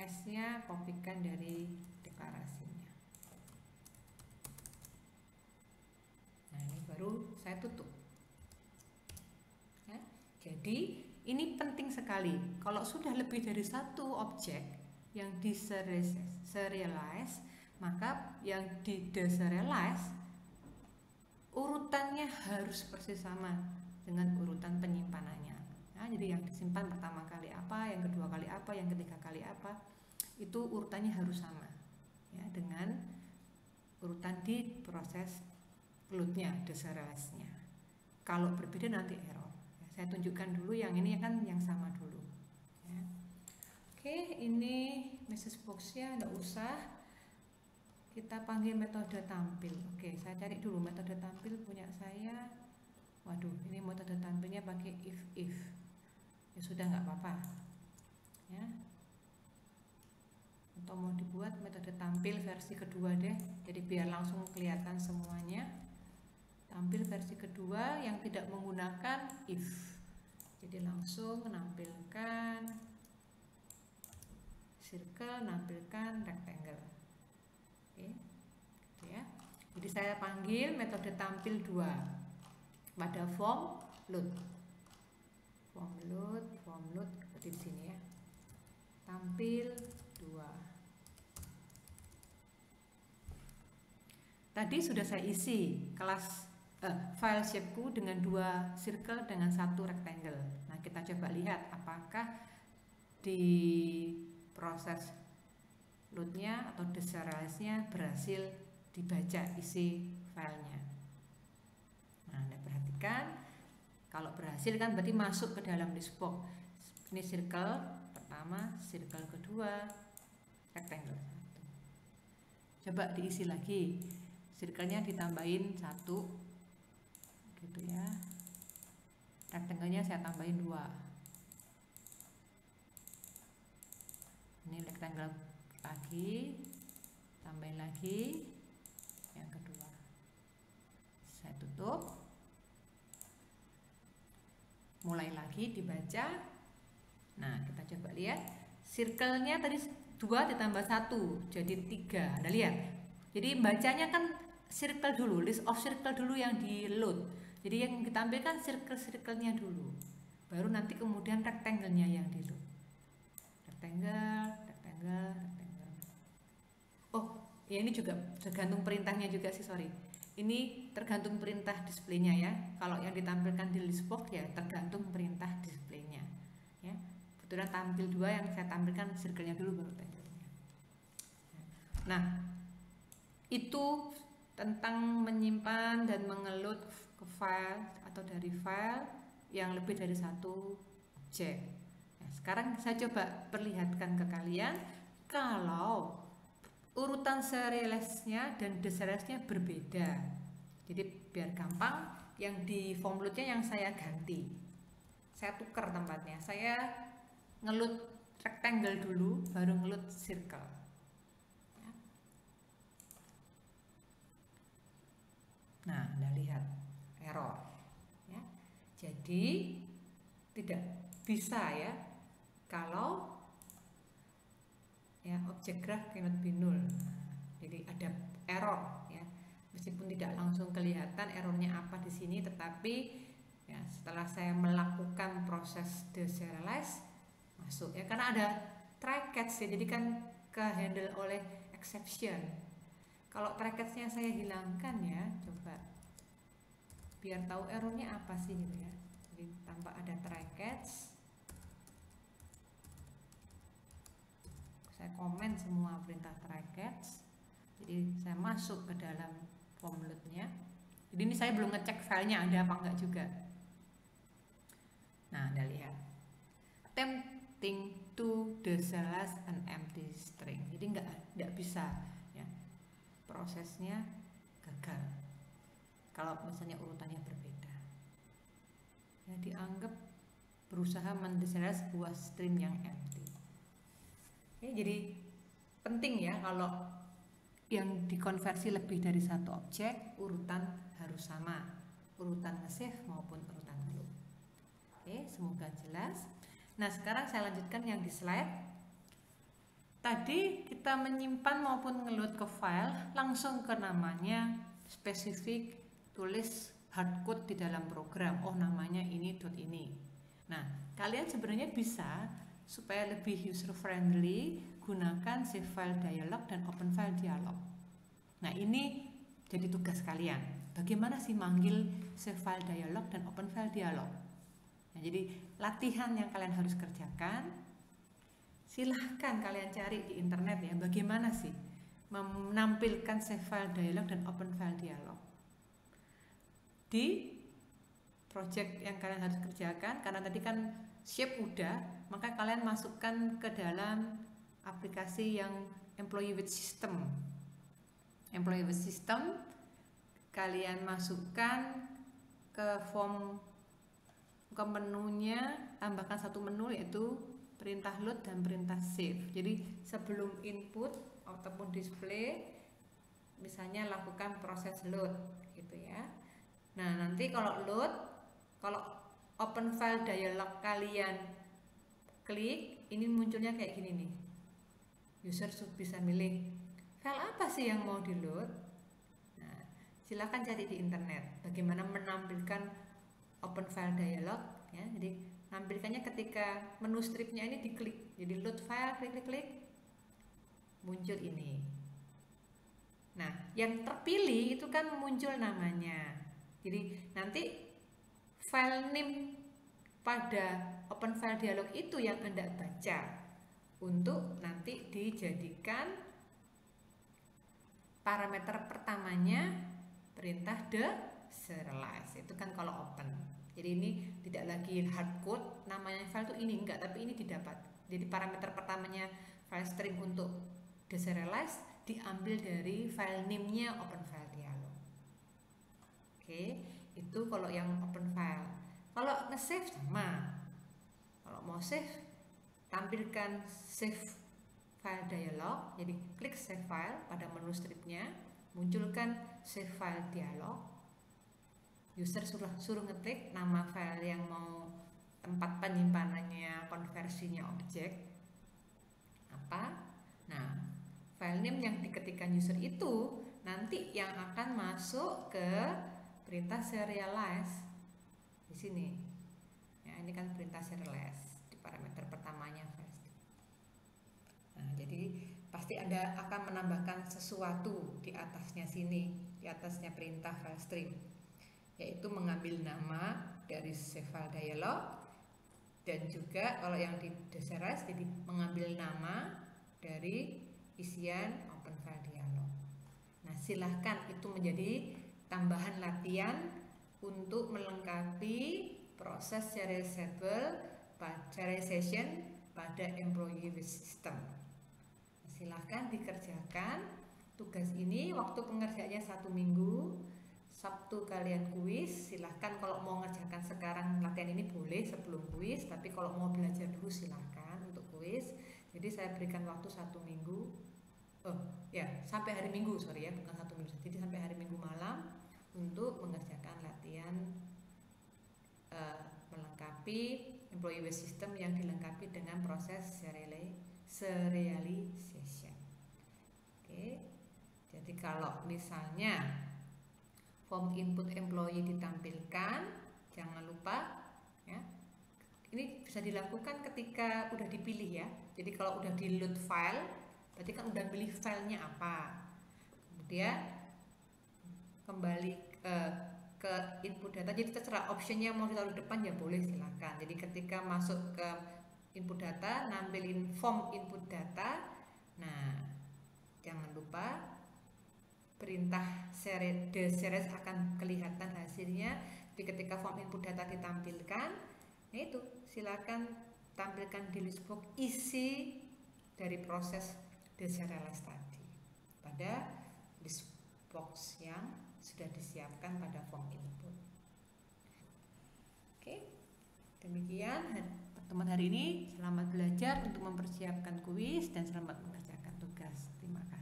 S-nya kopikan dari deklarasinya. Nah, ini baru saya tutup. Ya, jadi ini penting sekali. Kalau sudah lebih dari satu objek yang diserialize, maka yang di deserialize urutannya harus persis sama dengan urutan penyimpanannya. Nah, jadi yang disimpan pertama kali apa, yang kedua kali apa, yang ketiga kali apa, itu urutannya harus sama ya dengan urutan di proses loadnya, deserialize-nya. Kalau berbeda nanti error. Ya, saya tunjukkan dulu yang ini kan yang sama dulu. Ya. Oke, ini message box-nya enggak usah. Kita panggil metode tampil. Oke, saya cari dulu metode tampil punya saya. Waduh, ini metode tampilnya pakai if. Ya sudah, nggak apa-apa. Ya. Atau mau dibuat metode tampil versi kedua deh. Jadi biar langsung kelihatan semuanya. Tampil versi kedua yang tidak menggunakan if. Jadi langsung menampilkan circle, nampilkan rectangle. Oke, gitu ya. Jadi saya panggil metode tampil 2 pada form load. Form load seperti di sini ya. Tampil 2. Tadi sudah saya isi kelas file shapeku dengan 2 circle dengan 1 rectangle. Nah, kita coba lihat apakah di proses loadnya atau deserialize-nya berhasil dibaca isi filenya. Nah, Anda perhatikan kalau berhasil kan berarti masuk ke dalam list box. Ini circle pertama, circle kedua, rectangle 1. Coba diisi lagi, circle-nya ditambahin 1 gitu ya, rectangle-nya saya tambahin 2. Ini rectangle lagi, tambahin lagi yang kedua, saya tutup, mulai lagi dibaca. Nah, kita coba lihat circle-nya tadi 2 ditambah 1 jadi 3. Anda lihat, jadi bacanya kan circle dulu, list of circle dulu yang di load. Jadi yang ditampilkan circle-circle-nya dulu, baru nanti kemudian rectangle-nya yang di load. Rectangle. Oh, ya ini juga tergantung perintahnya juga sih, sorry. Ini tergantung perintah displaynya ya. Kalau yang ditampilkan di list box ya tergantung perintah displaynya. Ya, kebetulan tampil 2, yang saya tampilkan circle-nya dulu baru table-nya. Nah, itu tentang menyimpan dan mengeload ke file atau dari file yang lebih dari satu objek. Nah, sekarang saya coba perlihatkan ke kalian kalau urutan serialnya dan deserialnya berbeda. Jadi biar gampang, yang di form load-nya yang saya ganti. Saya tukar tempatnya. Saya ngeload rectangle dulu, baru ngeload circle. Ya. Nah, Anda lihat error. Ya. Jadi tidak bisa ya kalau ya objek graph cannot be null. Jadi ada error ya, meskipun tidak langsung kelihatan errornya apa di sini, tetapi ya setelah saya melakukan proses deserialize masuk ya, karena ada try catch ya, jadi kan ke handle oleh exception. Kalau try catch-nya saya hilangkan ya, coba biar tahu errornya apa sih gitu ya. Jadi tanpa ada try catch, saya komen semua perintah try catch. Jadi saya masuk ke dalam form load-nya. Jadi ini saya belum ngecek filenya ada apa enggak juga. Nah, Anda lihat attempting to deserialize an empty string. Jadi enggak bisa ya. Prosesnya gagal kalau misalnya urutannya berbeda. Ya, dianggap berusaha mendeserialize sebuah string yang empty. Ya, jadi penting ya kalau yang dikonversi lebih dari satu objek, urutan harus sama, urutan nge-save maupun urutan nge-load. Oke, semoga jelas. Nah, sekarang saya lanjutkan yang di slide. Tadi kita menyimpan maupun nge-load ke file, langsung ke namanya, spesifik, tulis hardcode di dalam program. Oh, namanya ini dot ini. Nah, kalian sebenarnya bisa supaya lebih user friendly, gunakan save file dialog dan open file dialog. Nah, ini jadi tugas kalian. Bagaimana sih manggil save file dialog dan open file dialog? Nah, jadi latihan yang kalian harus kerjakan. Silahkan kalian cari di internet ya, bagaimana sih menampilkan save file dialog dan open file dialog di project yang kalian harus kerjakan. Karena tadi kan shape udah, maka kalian masukkan ke dalam aplikasi yang employee with system. Employee with system kalian masukkan ke form, ke menunya, tambahkan satu menu yaitu perintah load dan perintah save. Jadi sebelum input ataupun display, misalnya lakukan proses load gitu ya. Nah, nanti kalau load, kalau open file dialog kalian klik, ini munculnya kayak gini nih. User bisa milih file apa sih yang mau di load. Nah, silakan cari di internet bagaimana menampilkan open file dialog ya. Jadi nampilkannya ketika menu stripnya ini diklik. Jadi load file, klik-klik, muncul ini. Nah, yang terpilih itu kan muncul namanya. Jadi nanti file name pada open file dialog itu yang Anda baca untuk nanti dijadikan parameter pertamanya perintah deserialize. Itu kan kalau open. Jadi ini tidak lagi hardcode, namanya file itu ini enggak, tapi ini didapat. Jadi parameter pertamanya file string untuk deserialize diambil dari file name-nya open file dialog. Oke, itu kalau yang open file. Kalau nge-save sama. Kalau mau save, tampilkan save file dialog. Jadi klik save file pada menu stripnya, munculkan save file dialog. User suruh ngetik nama file yang mau tempat penyimpanannya, konversinya objek apa. Nah, file name yang diketikkan user itu nanti yang akan masuk ke perintah serialize di sini. Ya, ini kan perintah serialize di parameter pertamanya. Nah, jadi pasti Anda akan menambahkan sesuatu di atasnya sini. di atasnya perintah file stream, yaitu mengambil nama dari save file dialog, dan juga kalau yang di DCRS jadi mengambil nama dari isian open file dialog. Nah, silahkan itu menjadi tambahan latihan untuk melengkapi proses serialization pada employee system. Silahkan dikerjakan tugas ini. Waktu pengerjaannya 1 minggu. Sabtu kalian kuis. Silahkan kalau mau ngerjakan sekarang latihan ini boleh sebelum kuis, tapi kalau mau belajar dulu silahkan untuk kuis. Jadi saya berikan waktu 1 minggu. Sampai hari Minggu, sorry ya, bukan 1 minggu. Jadi sampai hari Minggu malam untuk mengerjakan latihan melengkapi employee based system yang dilengkapi dengan proses serialization. Oke. Jadi kalau misalnya form input employee ditampilkan, jangan lupa ya. Ini bisa dilakukan ketika udah dipilih ya. Jadi kalau udah di load file, berarti kan udah pilih filenya apa. Kemudian kembali ke input data. Jadi terserah optionnya mau ditaruh di depan ya boleh, silakan. Jadi ketika masuk ke input data, nampilin form input data. Nah, jangan lupa perintah DCRS akan kelihatan hasilnya. Jadi ketika form input data ditampilkan, nah itu silakan tampilkan di list box isi dari proses deserialize tadi pada list box yang sudah disiapkan pada form input. Oke, demikian pertemuan hari ini. Selamat belajar untuk mempersiapkan kuis dan selamat mengerjakan tugas. Terima kasih.